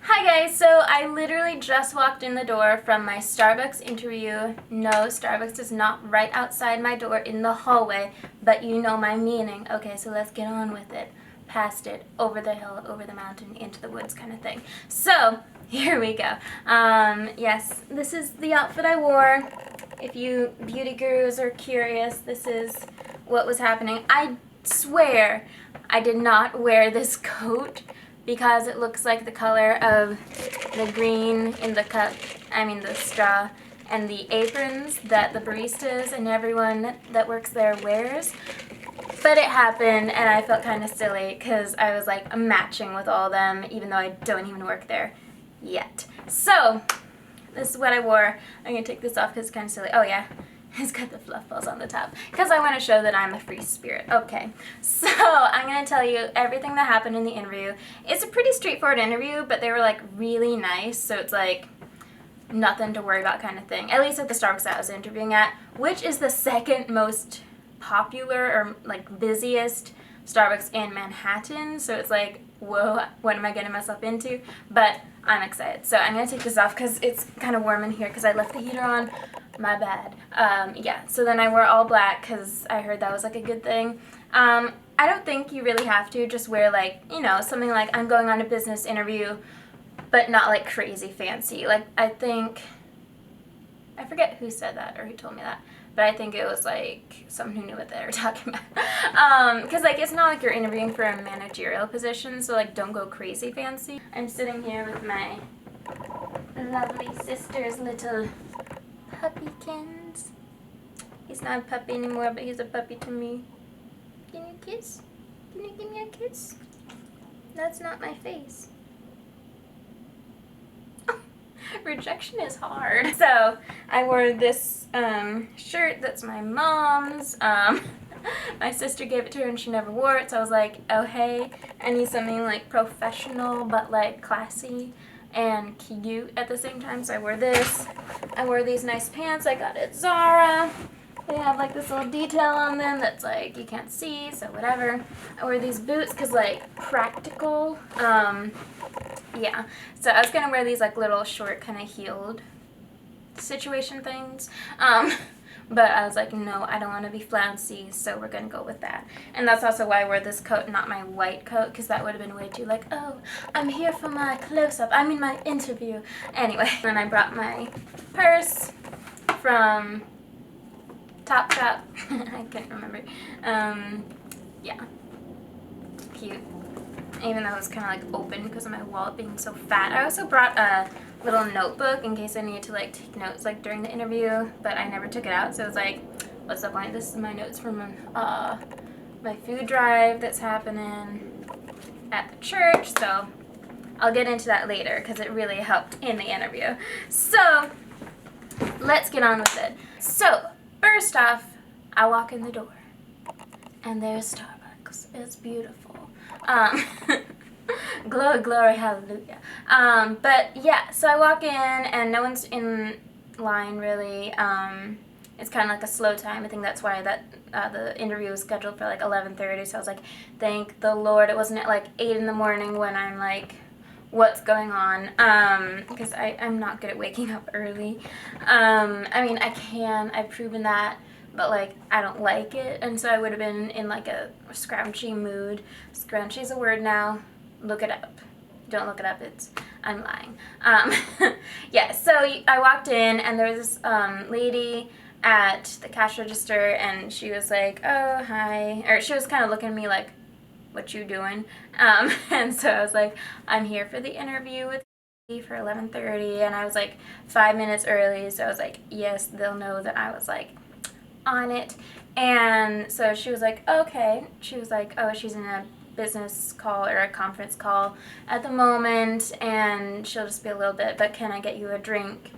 Hi guys, so I literally just walked in the door from my Starbucks interview. No, Starbucks is not right outside my door in the hallway, but you know my meaning. Okay, so let's get on with it. Past it, over the hill, over the mountain, into the woods kind of thing. So, here we go. Yes, this is the outfit I wore. If you beauty gurus are curious, this is what was happening. I swear I did not wear this coat because it looks like the color of the green in the cup, the straw, and the aprons that the baristas and everyone that works there wears. But it happened, and I felt kind of silly because I was like matching with all of them, even though I don't even work there yet. So, this is what I wore. I'm going to take this off because it's kind of silly. Oh yeah, it's got the fluff balls on the top because I want to show that I'm a free spirit. Okay, so I'm going to tell you everything that happened in the interview. It's a pretty straightforward interview, but they were like really nice, so it's like nothing to worry about kind of thing. At least at the Starbucks that I was interviewing at, which is the second most popular or like busiest Starbucks in Manhattan. So it's like, whoa, what am I getting myself into? But I'm excited. So I'm going to take this off because it's kind of warm in here because I left the heater on. My bad. Yeah, so then I wore all black because I heard that was like a good thing. I don't think you really have to. Just wear like, you know, something like I'm going on a business interview, but not like crazy fancy. Like I forget who said that or who told me that, but I think it was like someone who knew what they were talking about. Because like it's not like you're interviewing for a managerial position, so like don't go crazy fancy. I'm sitting here with my lovely sister's little puppykins. He's not a puppy anymore, but he's a puppy to me. Can you kiss? Can you give me a kiss? That's not my face. Rejection is hard. So I wore this shirt that's my mom's. My sister gave it to her and she never wore it, so I was like, oh hey, I need something like professional but like classy and cute at the same time, so I wore this. I wore these nice pants I got at Zara. They have like this little detail on them that's like you can't see, so whatever. I wore these boots because like practical. Yeah, so I was gonna wear these like little short kind of heeled situation things. But I was like, no, I don't want to be flouncy, so we're gonna go with that. And that's also why I wore this coat, not my white coat, because that would have been way too like, oh, I'm here for my close-up, I'm in my interview. Anyway, then I brought my purse from Topshop. I can't remember. Yeah, cute. Even though it was kind of like open because of my wallet being so fat. I also brought a little notebook in case I needed to like take notes like during the interview, but I never took it out, so I was like, what's the point? This is my notes from my food drive that's happening at the church, so I'll get into that later because it really helped in the interview. So let's get on with it. So first off, I walk in the door and there's Starbucks. It's beautiful. Glory, glory, hallelujah. But yeah, so I walk in and no one's in line really. It's kind of like a slow time. I think that's why the interview was scheduled for like 11:30. So I was like, thank the Lord it wasn't at like 8 in the morning when I'm like, what's going on? Because I'm not good at waking up early. I've proven that. But like I don't like it, and so I would have been in like a scrounchy mood. Scrounchy is a word now. Look it up. Don't look it up. I'm lying. Yeah. So I walked in, and there was this lady at the cash register, and she was like, "Oh, hi," or she was kind of looking at me like, "What you doing?" And so I was like, "I'm here for the interview with." For 11:30, and I was like 5 minutes early, so I was like, yes, they'll know that I was like on it. And so she was like, okay. She was like, oh, she's in a business call or a conference call at the moment, and she'll just be a little bit, but can I get you a drink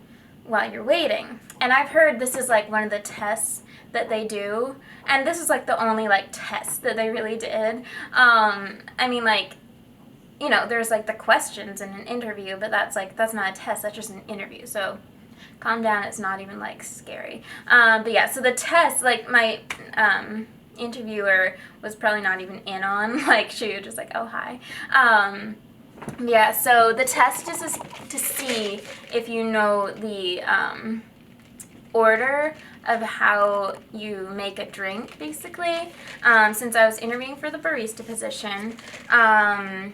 while you're waiting? And I've heard this is like one of the tests that they do, and this is like the only like test that they really did. Like, you know, there's like the questions in an interview, but that's not a test, that's just an interview. So calm down, it's not even like scary. But yeah, so the test, like my interviewer was probably not even in on, like she was just like, oh hi. Yeah, so the test is to see if you know the order of how you make a drink, basically. Since I was interviewing for the barista position, how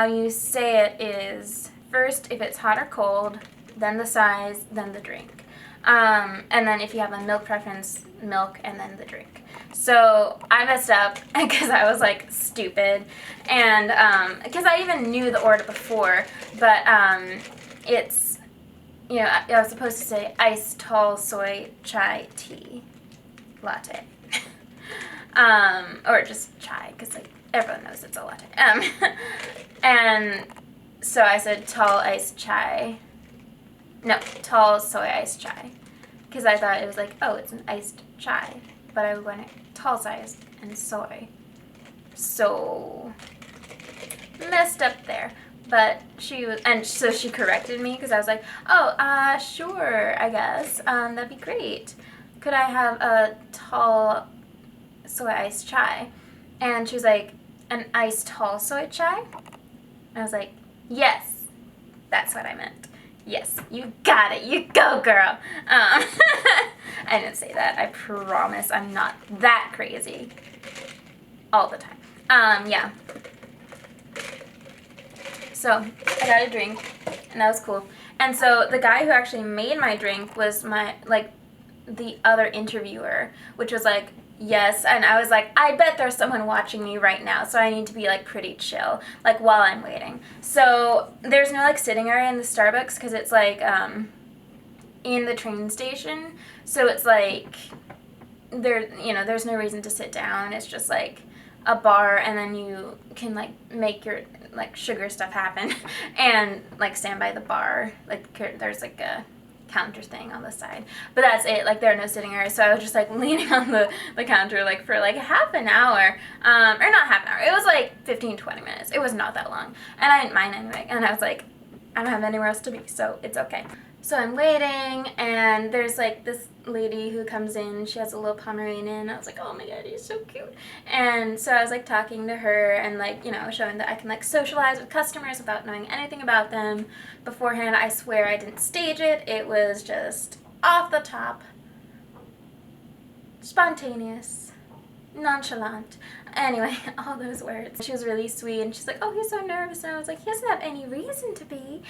you say it is first if it's hot or cold, then the size, then the drink. And then if you have a milk preference, milk, and then the drink. So I messed up because I was like stupid, and because I even knew the order before, but it's, you know, I was supposed to say iced tall soy chai tea latte, or just chai because like everyone knows it's a latte. And so I said tall iced chai. No, tall soy iced chai. Because I thought it was like, oh, it's an iced chai. But I went tall size and soy. So, messed up there. But she was, and so she corrected me because I was like, oh, sure, I guess. That'd be great. Could I have a tall soy iced chai? And she was like, an iced tall soy chai? I was like, yes, that's what I meant. Yes, you got it. You go, girl. I didn't say that. I promise I'm not that crazy all the time. Yeah. So I got a drink, and that was cool. And so the guy who actually made my drink was my, like, the other interviewer, which was like, yes, and I was like, I bet there's someone watching me right now, so I need to be like pretty chill, like while I'm waiting. So there's no like sitting area in the Starbucks because it's like in the train station, so it's like there, you know, there's no reason to sit down. It's just like a bar, and then you can like make your like sugar stuff happen and like stand by the bar. Like there's like a counter thing on the side, but that's it. Like there are no sitting areas, so I was just like leaning on the counter like for like half an hour, or not half an hour, it was like 15-20 minutes. It was not that long, and I didn't mind anyway, and I was like, I don't have anywhere else to be, so it's okay. So I'm waiting, and there's like this lady who comes in. She has a little Pomeranian. I was like, oh my god, he's so cute. And so I was like talking to her and like, you know, showing that I can like socialize with customers without knowing anything about them beforehand. I swear I didn't stage it. It was just off the top, spontaneous, nonchalant. Anyway, all those words. She was really sweet, and she's like, oh, he's so nervous. And I was like, he doesn't have any reason to be.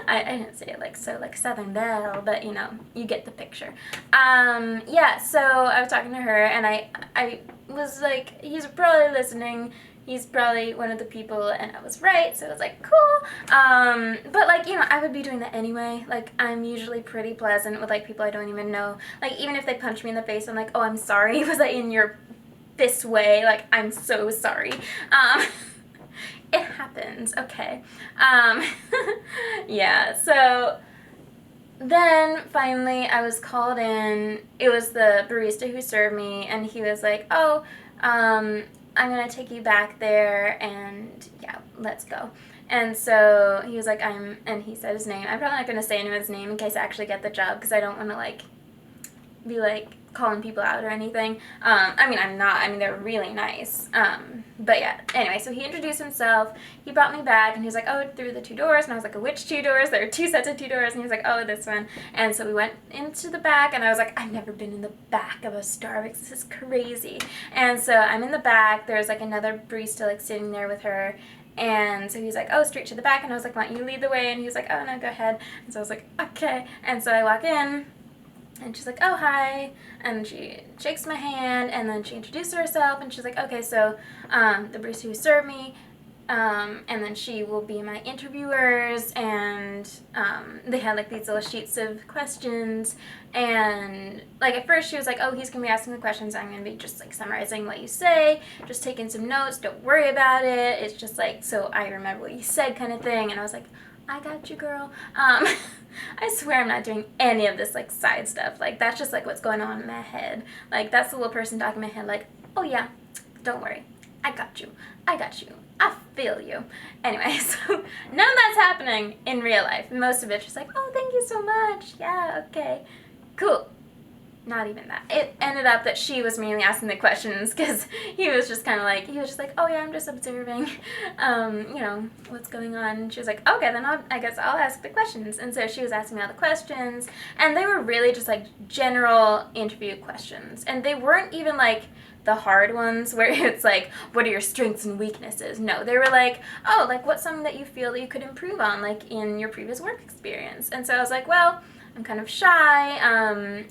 I didn't say it like so like Southern Belle, but you know, you get the picture. Yeah, so I was talking to her, and I was like, he's probably listening. He's probably one of the people, and I was right, so it was like, cool. But like, you know, I would be doing that anyway. Like, I'm usually pretty pleasant with like people I don't even know. Like, even if they punch me in the face, I'm like, oh, I'm sorry. Was I in your fist way? Like, I'm so sorry. It happens, okay. Yeah, so then finally I was called in. It was the barista who served me, and he was like, oh, I'm gonna take you back there, and yeah, let's go. And so he was like, and he said his name. I'm probably not gonna say anyone's name in case I actually get the job, because I don't want to like be like calling people out or anything. I mean, I'm not. I mean, they're really nice. But yeah, anyway, so he introduced himself. He brought me back, and he was like, oh, through the 2 doors. And I was like, which 2 doors? There are 2 sets of 2 doors. And he was like, oh, this one. And so we went into the back, and I was like, I've never been in the back of a Starbucks. This is crazy. And so I'm in the back. There's like another barista like sitting there with her. And so he's like, oh, straight to the back. And I was like, why don't you lead the way? And he was like, oh, no, go ahead. And so I was like, okay. And so I walk in. And she's like, oh, hi, and she shakes my hand, and then she introduces herself, and she's like, okay, so the barista who served me, and then she will be my interviewers, and they had like these little sheets of questions, and like at first she was like, oh, he's gonna be asking the questions, I'm gonna be just like summarizing what you say, just taking some notes, don't worry about it, it's just like, so I remember what you said kind of thing. And I was like, I got you, girl. I swear I'm not doing any of this like side stuff. Like, that's just like what's going on in my head. Like, that's the little person talking in my head like, oh yeah, don't worry, I got you, I got you, I feel you. Anyway, so none of that's happening in real life. Most of it's just like, oh, thank you so much, yeah, okay, cool. not even that. It ended up that she was mainly asking the questions because he was just kind of like, oh yeah, I'm just observing, you know, what's going on. And she was like, okay, then I guess I'll ask the questions. And so she was asking me all the questions, and they were really just like general interview questions. And they weren't even like the hard ones where it's like, what are your strengths and weaknesses? No, they were like, oh, like what's something that you feel that you could improve on, like in your previous work experience? And so I was like, well, I'm kind of shy,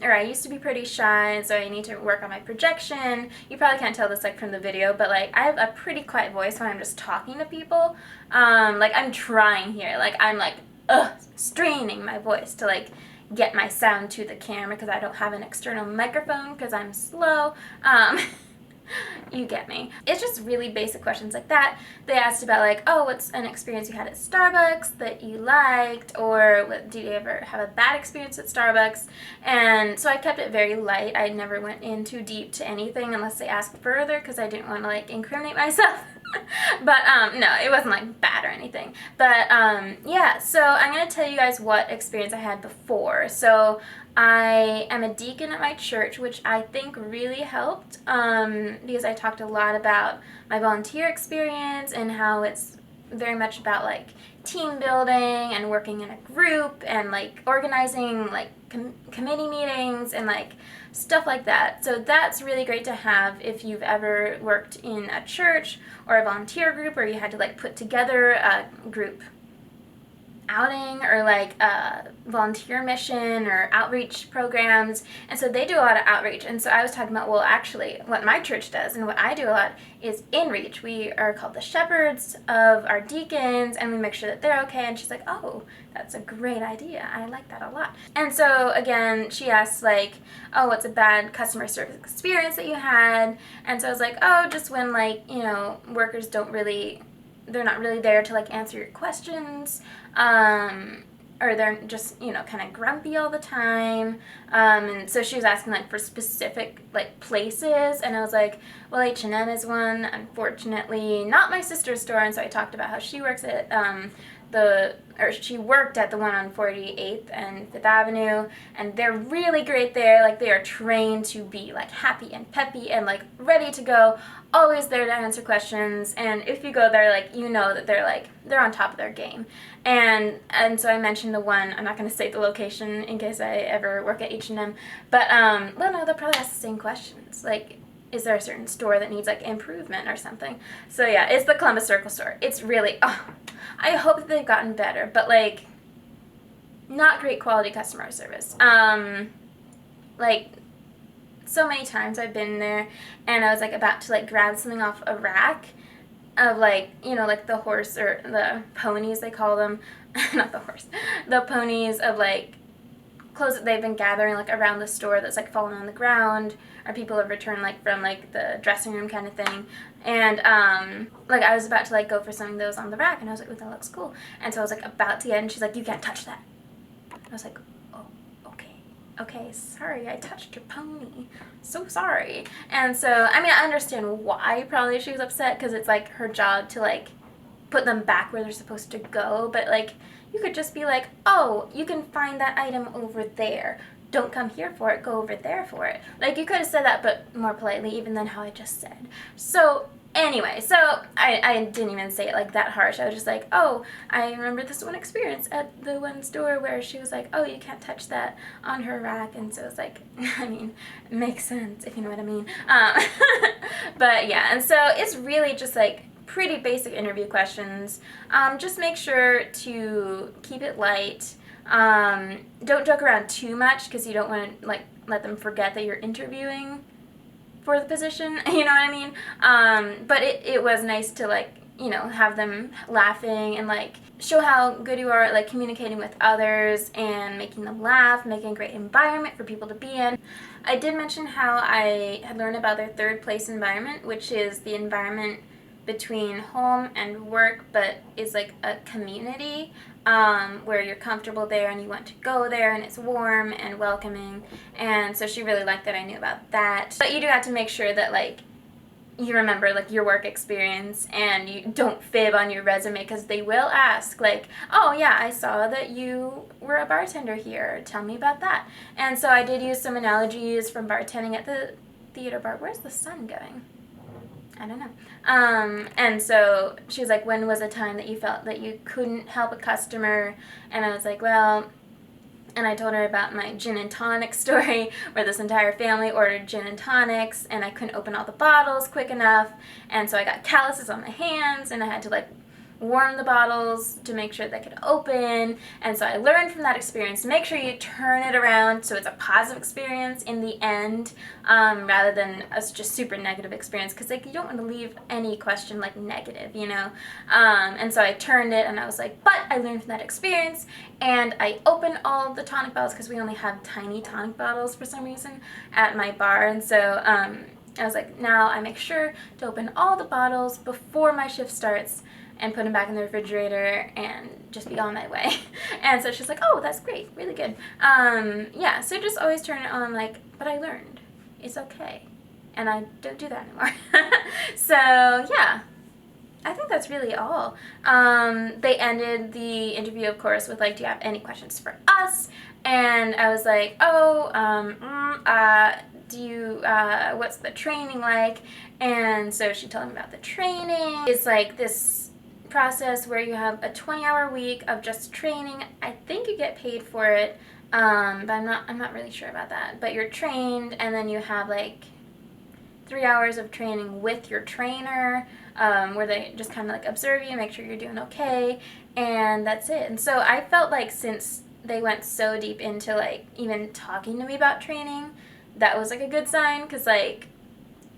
or I used to be pretty shy, and so I need to work on my projection. You probably can't tell this like from the video, but like I have a pretty quiet voice when I'm just talking to people. Like I'm trying here, like I'm like straining my voice to like get my sound to the camera because I don't have an external microphone because I'm slow. You get me. It's just really basic questions like that. They asked about like, oh, what's an experience you had at Starbucks that you liked, or did you ever have a bad experience at Starbucks? And so I kept it very light. I never went in too deep to anything unless they asked further because I didn't want to like incriminate myself. But no, it wasn't like bad or anything. But yeah, so I'm going to tell you guys what experience I had before. So I am a deacon at my church, which I think really helped because I talked a lot about my volunteer experience and how it's very much about like team building and working in a group and like organizing like committee meetings and like stuff like that. So that's really great to have if you've ever worked in a church or a volunteer group where you had to like put together a group outing or like a volunteer mission or outreach programs. And so they do a lot of outreach. And so I was talking about, well, actually what my church does and what I do a lot is in-reach. We are called the shepherds of our deacons, and we make sure that they're okay. And she's like, oh, that's a great idea. I like that a lot. And so again, she asked like, oh, what's a bad customer service experience that you had? And so I was like, oh, just when like, you know, workers they're not really there to like answer your questions, or they're just, you know, kind of grumpy all the time. And so she was asking like for specific like places, and I was like, well, H&M is one, unfortunately not my sister's store. And so I talked about how she works at she worked at the one on 48th and 5th Avenue, and they're really great there. Like they are trained to be like happy and peppy and like ready to go, always there to answer questions. And if you go there, like you know that they're on top of their game. And so I mentioned the one, I'm not going to say the location in case I ever work at H&M, but well, no, they'll probably ask the same questions like, is there a certain store that needs like improvement or something? So yeah, it's the Columbus Circle store. It's really, I hope that they've gotten better, but like not great quality customer service. Like so many times I've been there and I was like about to like grab something off a rack of like, you know, like the horse or the ponies they call them, not the horse, the ponies of like clothes that they've been gathering like around the store that's like fallen on the ground, or people have returned like from like the dressing room kind of thing. And like I was about to like go for some of those on the rack, and I was like, oh, that looks cool. And so I was like about to get it, and she's like, you can't touch that. I was like, oh, okay, sorry, I touched your pony, so sorry. And so I mean, I understand why probably she was upset, because it's like her job to like put them back where they're supposed to go, but like you could just be like, oh, you can find that item over there. Don't come here for it, go over there for it. Like you could have said that, but more politely even than how I just said. So anyway, so I didn't even say it like that harsh. I was just like, oh, I remember this one experience at the one store where she was like, oh, you can't touch that on her rack. And so it's like, I mean, it makes sense if you know what I mean. But yeah, and so it's really just like pretty basic interview questions. Just make sure to keep it light. Don't joke around too much, because you don't want to like let them forget that you're interviewing for the position. You know what I mean? But it was nice to like, you know, have them laughing and like show how good you are at like communicating with others and making them laugh, making a great environment for people to be in. I did mention how I had learned about their third place environment, which is the environment between home and work, but is like a community where you're comfortable there and you want to go there, and it's warm and welcoming. And so she really liked that I knew about that. But you do have to make sure that like you remember like your work experience and you don't fib on your resume, because they will ask like, oh yeah, I saw that you were a bartender here, tell me about that. And so I did use some analogies from bartending at the theater bar. Where's the sun going? I don't know. And so she was like, when was a time that you felt that you couldn't help a customer? And I was like, well, and I told her about my gin and tonic story, where this entire family ordered gin and tonics, and I couldn't open all the bottles quick enough, and so I got calluses on my hands, and I had to like warm the bottles to make sure they could open. And so I learned from that experience to make sure you turn it around so it's a positive experience in the end, rather than a just super negative experience, because like you don't want to leave any question like negative, you know. And so I turned it, and I was like, but I learned from that experience, and I opened all the tonic bottles, because we only have tiny tonic bottles for some reason at my bar. And so I was like, now I make sure to open all the bottles before my shift starts and put them back in the refrigerator and just be on my way. And so she's like, oh, that's great, really good. Yeah, so just always turn it on like, but I learned, it's okay. And I don't do that anymore. So yeah, I think that's really all. They ended the interview, of course, with like, do you have any questions for us? And I was like, oh, what's the training like? And so she told me about the training. It's like this process where you have a 20-hour week of just training. I think you get paid for it, but I'm not really sure about that. But you're trained, and then you have like 3 hours of training with your trainer, where they just kind of like observe you, make sure you're doing okay, and that's it. And so I felt like since they went so deep into like even talking to me about training, that was like a good sign, because like,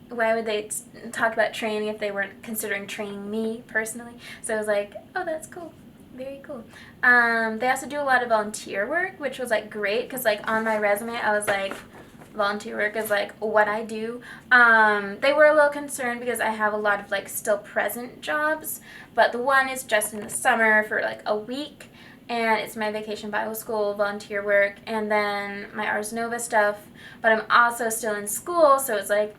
why would they talk about training if they weren't considering training me personally? So I was like, oh, that's cool. Very cool. They also do a lot of volunteer work, which was like great, because like on my resume I was like, volunteer work is like what I do. They were a little concerned because I have a lot of like still present jobs, but the one is just in the summer for like a week, and it's my vacation Bible school volunteer work, and then my Ars Nova stuff, but I'm also still in school, so it's like,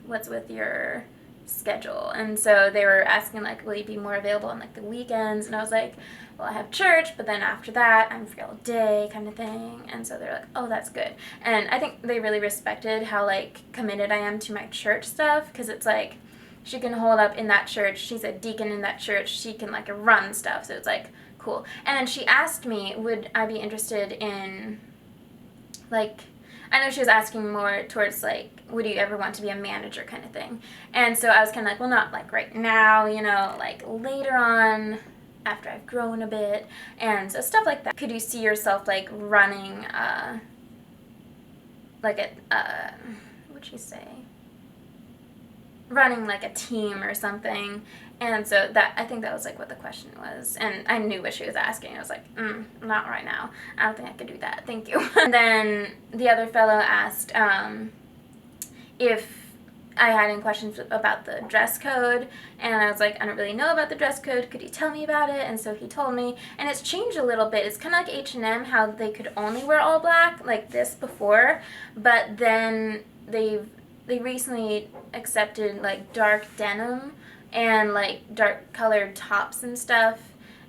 what's with your schedule? And so they were asking like, will you be more available on like the weekends? And I was like, well, I have church, but then after that I'm free all day kind of thing. And so they're like, oh, that's good. And I think they really respected how like committed I am to my church stuff, because it's like, she can hold up in that church, she's a deacon in that church, she can like run stuff, so it's like cool. And then she asked me, would I be interested in like, I know she was asking more towards like, would you ever want to be a manager kind of thing? And so I was kind of like, well, not like right now, you know, like later on after I've grown a bit. And so stuff like that. Could you see yourself like running like a what'd she say? Running like a team or something. And so that, I think that was like what the question was, and I knew what she was asking. I was like, not right now, I don't think I could do that, thank you. And then the other fellow asked if I had any questions about the dress code, and I was like, I don't really know about the dress code, could you tell me about it? And so he told me, and it's changed a little bit. It's kind of like H&M, how they could only wear all black like this before, but then they recently accepted like dark denim and like dark colored tops and stuff,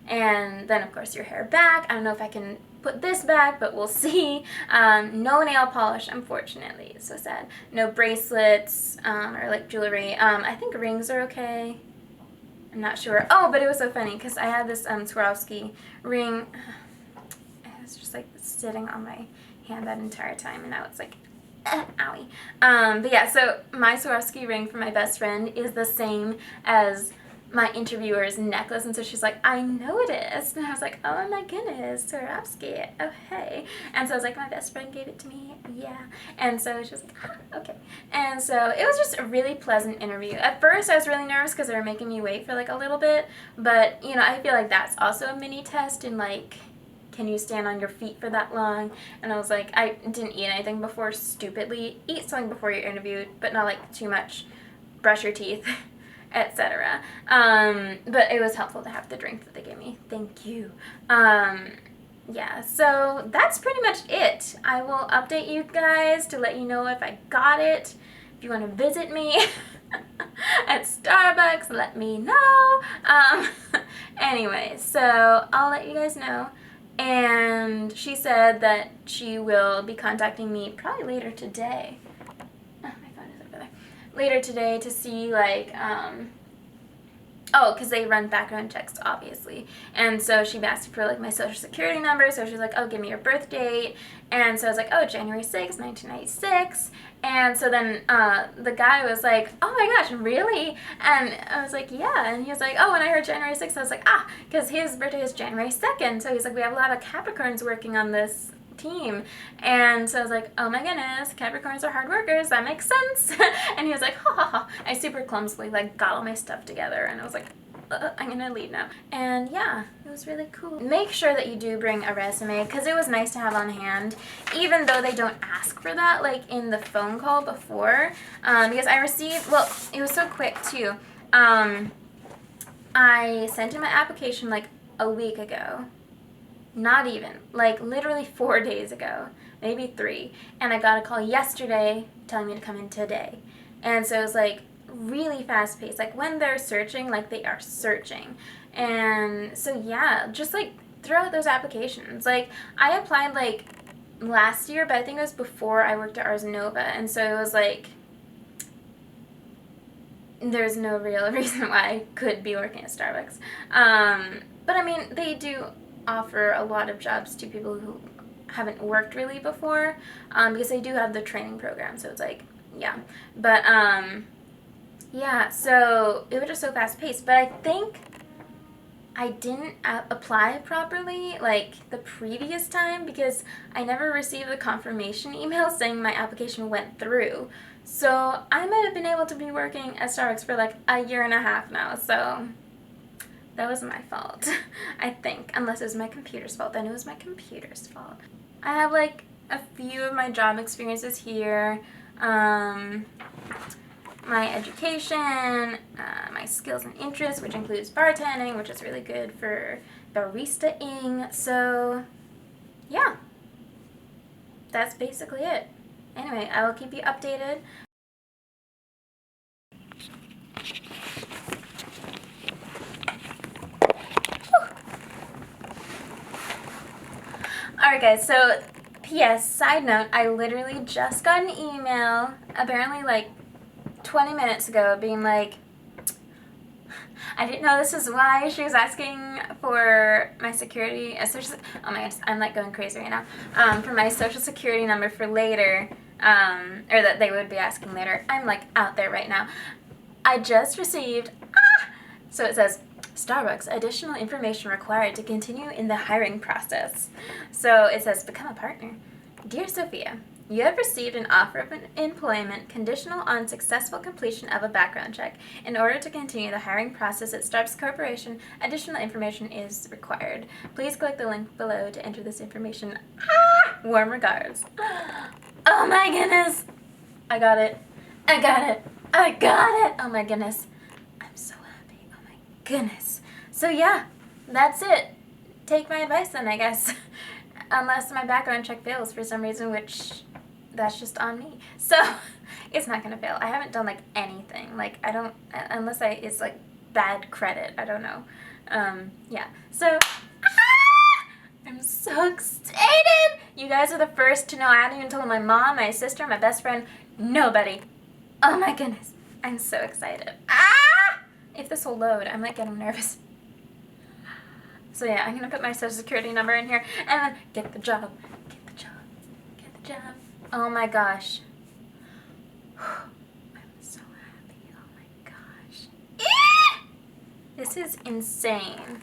and then of course your hair back. I don't know if I can put this back, but we'll see. No nail polish, unfortunately. It's so sad. No bracelets or like jewelry. I think rings are okay. I'm not sure. Oh, but it was so funny because I had this Swarovski ring. It was just like sitting on my hand that entire time, and now it's like, owie. But yeah, so my Swarovski ring for my best friend is the same as my interviewer's necklace, and so she's like, I know it is. And I was like, oh my goodness, Swarovski, oh hey. And so I was like, my best friend gave it to me, yeah. And so she was like, okay. And so it was just a really pleasant interview. At first I was really nervous because they were making me wait for like a little bit, but you know, I feel like that's also a mini test in like, can you stand on your feet for that long? And I was like, I didn't eat anything before stupidly. Eat something before you're interviewed, but not like too much. Brush your teeth, etc. But it was helpful to have the drink that they gave me. Thank you. Yeah, so that's pretty much it. I will update you guys to let you know if I got it. If you want to visit me, at Starbucks, let me know. Anyway, so I'll let you guys know. And she said that she will be contacting me probably later today. Oh, my phone is over there. Later today to see, like, oh, because they run background checks, obviously. And so she asked for, like, my social security number. So she's like, oh, give me your birth date. And so I was like, oh, January 6th, 1996. And so then the guy was like, oh my gosh, really? And I was like, yeah. And he was like, oh, when I heard January 6th, I was like, ah, because his birthday is January 2nd. So he's like, we have a lot of Capricorns working on this team. And so I was like, oh my goodness, Capricorns are hard workers, that makes sense. And he was like, ha ha ha. I super clumsily like got all my stuff together, and I was like, I'm gonna leave now. And yeah, it was really cool. Make sure that you do bring a resume, because it was nice to have on hand, even though they don't ask for that like in the phone call before, because I received, well, it was so quick too. I sent in my application like a week ago. Not even, like literally 4 days ago, maybe 3, and I got a call yesterday telling me to come in today. And so it was like really fast paced, like when they're searching, like they are searching. And so yeah, just like throw out those applications. Like I applied like last year, but I think it was before I worked at Ars Nova, and so it was like there's no real reason why I could be working at Starbucks. But I mean, they do offer a lot of jobs to people who haven't worked really before, because they do have the training program, so it's like, yeah. But yeah, so it was just so fast paced. But I think I didn't apply properly like the previous time, because I never received the confirmation email saying my application went through. So I might have been able to be working at Starbucks for like a year and a half now, so that was my fault, I think. Unless it was my computer's fault, then it was my computer's fault. I have like a few of my job experiences here. My education, my skills and interests, which includes bartending, which is really good for barista-ing. So yeah, that's basically it. Anyway, I will keep you updated. Alright guys, so P.S. side note, I literally just got an email, apparently like 20 minutes ago, being like, I didn't know this is why she was asking for my security, oh my gosh, I'm like going crazy right now, for my social security number for later, or that they would be asking later. I'm like out there right now. I just received, so it says, Starbucks, additional information required to continue in the hiring process. So it says, become a partner. Dear Sophia, you have received an offer of employment conditional on successful completion of a background check. In order to continue the hiring process at Starbucks Corporation, additional information is required. Please click the link below to enter this information. Warm regards. Oh my goodness. I got it. I got it. I got it. Oh my goodness. I'm so happy. Oh my goodness. So yeah, that's it. Take my advice then, I guess. Unless my background check fails for some reason, which that's just on me. So it's not gonna fail. I haven't done like anything. Like I don't, unless it's like bad credit. I don't know. Yeah. So I'm so excited. You guys are the first to know. I hadn't even told my mom, my sister, my best friend, nobody. Oh my goodness. I'm so excited. If this will load, I'm like getting nervous. So yeah, I'm gonna put my social security number in here and then get the job. Get the job. Get the job. Oh my gosh. I'm so happy. Oh my gosh. This is insane.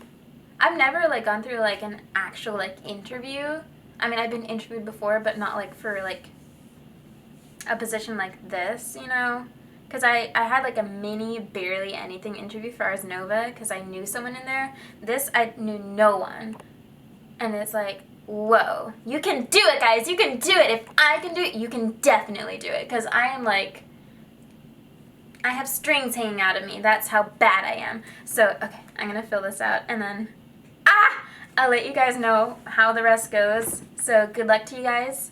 I've never like gone through like an actual like interview. I mean, I've been interviewed before, but not like for like a position like this, you know? Because I had like a mini barely anything interview for Ars Nova because I knew someone in there. This, I knew no one. And it's like, whoa, you can do it, guys. You can do it. If I can do it, you can definitely do it. Because I am like, I have strings hanging out of me. That's how bad I am. So, okay, I'm going to fill this out. And then, I'll let you guys know how the rest goes. So, good luck to you guys.